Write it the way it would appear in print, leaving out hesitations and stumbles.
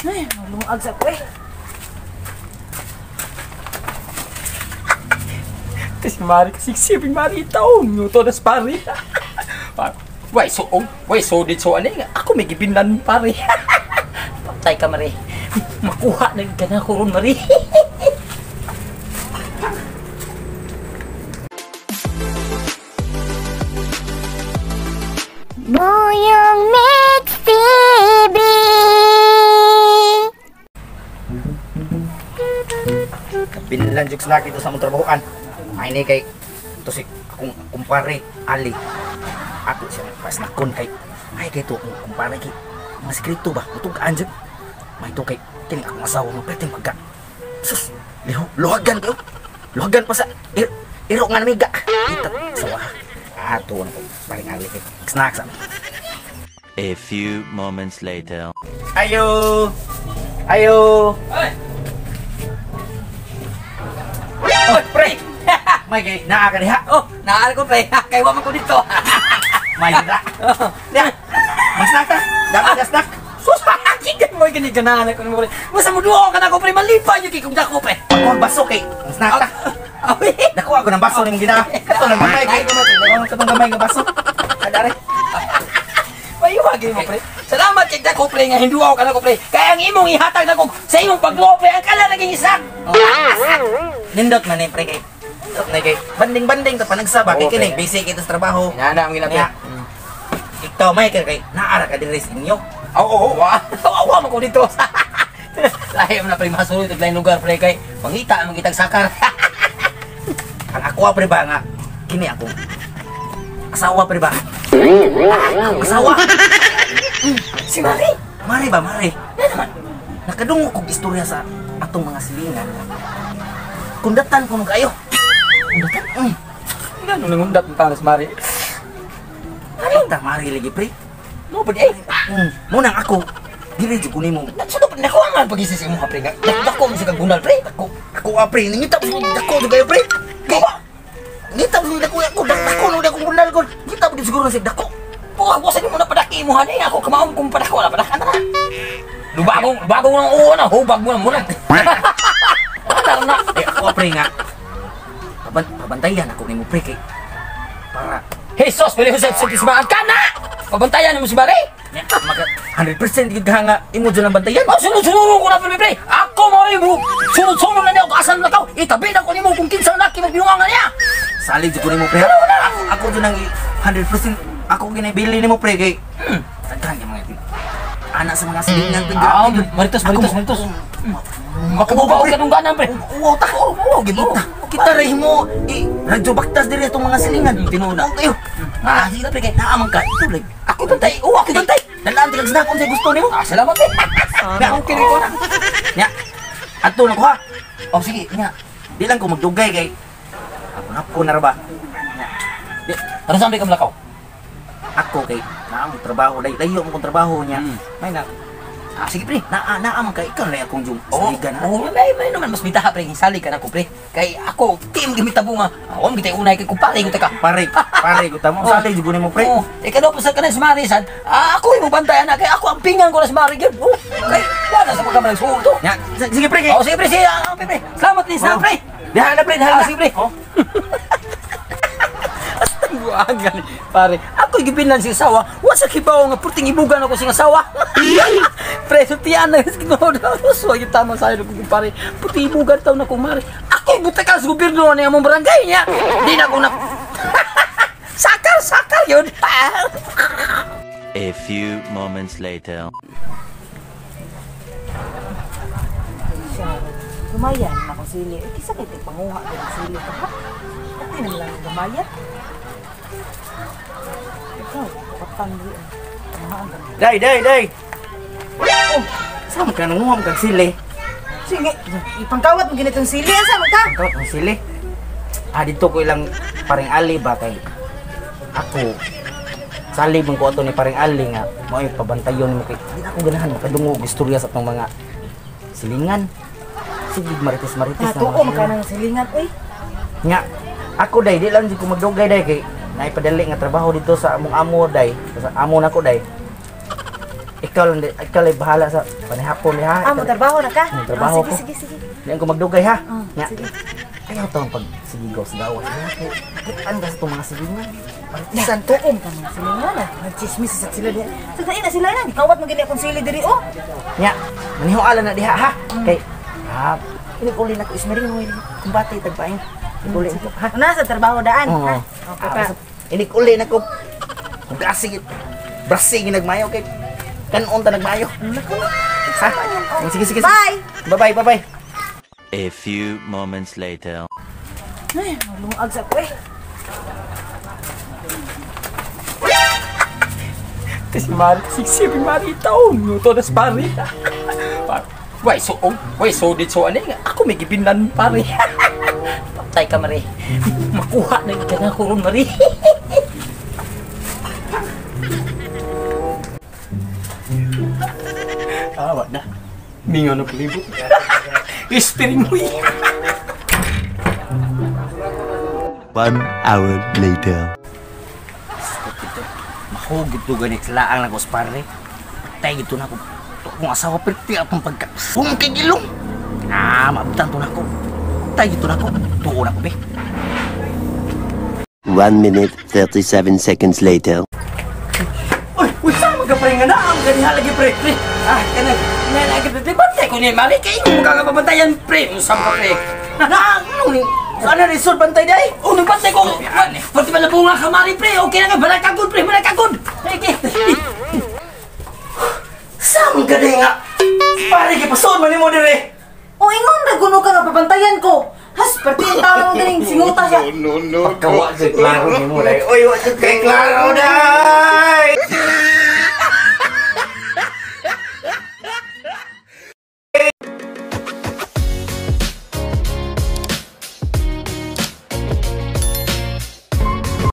Ay, malungag sa ko eh. Kasi Mari, kasi siping Mari taon nyo to nas pare. Why so did so ano nga? Ako may gibinlan pare. Patay ka Mari. Makuha na ka na ko ron Mari. Buyong Mix TV. Pinlan jukes lagi ito sa mong trabahoan. Ay ni kay ito si akong kumpare Ali. Ako siya pas nakon kay ay kay to kumpare kay mga sekreto ba utog anjek. May to kay kini akong asawa mo peting pagka. Sus, luhagan kayo. Luhagan pa sa iro nga namiga. Kita sawa. Ato na ko paring Ali kay snacks. A few moments later. Ayo. Ayo. Oh, pre! May kay naa ka diha. Oh, naaral ko pre. Kay wa man ko dito. May da. Diha. Mas naka. Dami gas nak. Sus, hakik mo gani ganahan ko mo pre. Masa mo duo ka na ko pre malipa yung kikong dako pre. Ako ang baso kay. Mas naka. Dako ako ng baso ning gina. Kato lang gamay kay. Dako katong gamay nga baso. Adare. Payuwagin mo pre. Salamat kay dako pre nga hinduaw ka na ko pre. Kaya ang imong ihatag na ko sa imong pagluwa pre ang kala naging isa. Nindot man ni pre kay. Nindot na kay. Banding-banding ta panagsaba kay kini busy kita sa trabaho. Inana ang ilapya. Ikaw may kay naara ka diri sa inyo. Oo, wa mo ko dito. Lahi mo na pre masulod sa lain lugar pre kay mangita ang kitag sakar. Ang ako pre ba nga kini ako. Asawa pre ba? Asawa. Si Mari. Mari ba mari? Na naman. Nakadungo kog istorya sa atong mga silingan. Kundatan ko kayo. Kundatan? Ano nangundat ng tanas Mari? Kita mari lagi pre. Mo ba di? Munang ako. Dili jud ko nimo. Sudo pa nako ang pag-isa sa imong pre nga. Dako mo sa gunal pre. Ako apre, nangita mo dako jud kayo pre. Ngita mo dako ako dako no dako kundal ko. Ngita mo siguro sa dako. Ako sa mo na padaki mo hani ako kamaon kung padako wala padakan na. Lubagong nang uo na hubag mo na muna. Na, ako apre nga. Pabantayan ako nimo pre kay para Jesus, pwede ko sa sigismaan ka na! Pabantayan mo si Mari! maka 100% gid nga imo jud ang bantayan. Sunod-sunod ko na pre. Ako mo imo. Sunod-sunod na niya ako asan na ka. Itabi na ko nimo kung kinsa laki magbinungan niya. Salig jud ko nimo pre. Ako jud ang 100% ako ginabili nimo pre kay daghan yung mga anak sa mga silingan pre. Maritos. Makabubaw ka nung ganan pre. Oo, tako. Oo, kita rin mo radyo baktas diri atong mga silingan. Tinuod kayo. Sige pre kay naamang ka. Ito like Ako bantay. Ako bantay. dalaan tilag sa kung sa gusto nimo. Salamat eh. Nya akong kini ko na. Nya. Ato na ko ha. O sige, nya. Di lang ko magdugay kay ako na ra ba. Nya. Ano sampai ka malakaw? Ako kay naamang trabaho layo mo kong trabaho niya. May na. Sige pre, naamang ka ikaw na akong jung. Saligan ha. Oo, may naman mas bitaha pre. Sali ka na ko pre. Kay ako team gimitabo nga. Ako gitay unay kay kumpare ko taka. Pare ko tamo sali jud nimo pre. Oo. Ikaw pa sa kanay Marisan. Ako imo bantayan na kay ako ang pingan ko na sa Mari gyud. Kay wala sa pagkamalang suto. Nya, sige pre kay. Oh, sige pre, sige. Pre. Salamat ni sa pre. Diha na pre, diha na. Sige pre. Buagan pare. Ako gibinan si sawa. Wa sa kibaw nga puting ibugan ako sing asawa. Preso tiyan na gino daw. So yung tama sa ko pare. Puting ibugan taw na ko mare. Ako buta sa gobyerno ni among barangay niya. Di na ko na sakal yun. A few moments later. Lumayan ako sili. Kisa kay panguha ko ng sili ka ha? Pati na lang lumayan. Ikaw, kapatang diyan. Day. Oh, saan ka nanguham kag sili? Sige, ipangkawat mo ganitong sili. Asa mo ka? Ikaw ang sili. Dito ko ilang paring Ali ba kay ako. Sali mong ko ato ni paring Ali nga mo ay pabantayon mo kay di na ako ganahan makadungog istorya sa atong mga silingan. Sige marites na. Tuo maka ng silingan oy. Nga ako day di lang di ko magdugay day kay naipadali nga trabaho dito sa among amo day sa amo nako day. ikaw lang bahala sa panihapon ha. Ah, mo trabaho na ka? Trabaho sige, ko. sige. Diyan ko magdugay ha. Nya. Sige. Ayaw to ang pag sigigaw-sigaw. Ano ba sa itong mga sigingan? Isan tuom ka mga sila nga na. Nagchismis sa sila diha. Sagda na sila na. Gikawat mo gini akong sili diri oh. Nya, manihuala na diha ha. Kay ini uli na ko ismering mo kumbati tagpain. Uli ko ha. Nasa trabaho daan. Oo. Ha? Okay pa. Ini uli na ko. Brasing nagmayo kay kanon ta nagmayo. Ha? Sige. Bye! Bye-bye. A few moments later. Ay, malungag sa ko eh. Kasi Mari, sigsipin Mari taon. Nuto na sa pare. Why so did so ano nga? Ako may gibinlan pare. Patay ka Mari. Makuha na yung kanya ko ron Mari. Awa na. Mingaw na palibot. Whispering mo yan. 1 hour later. Mahugit to ganit laang na ko sa pare. Tay gito na ko. Kung asawa perti atong pagka. Kay gilong. Mabutan to na ko. Tay gito na ko. Tuo na ko be. 1 minute 37 seconds later. Uy, sama ka pre nga na. Ang ganyan lagi pre. Kanag. Lagi pre. Bantay ko ni Mari. Kaya mo kakapabantayan pre. Usap ka pre. Ano resort bantay day? Nagbantay ko. Pati pala bunga ka Mari pre. Okay na nga. Balakagod pre. Balakagod. Okay. Sam ka nga. Pare kay pasod man mo dire. O ingon naguno ka nga pabantayan ko. Has, perti yung tao ng galing singuta siya. Pagkawa sa klaro ni mo day. Oy, wa kay klaro day.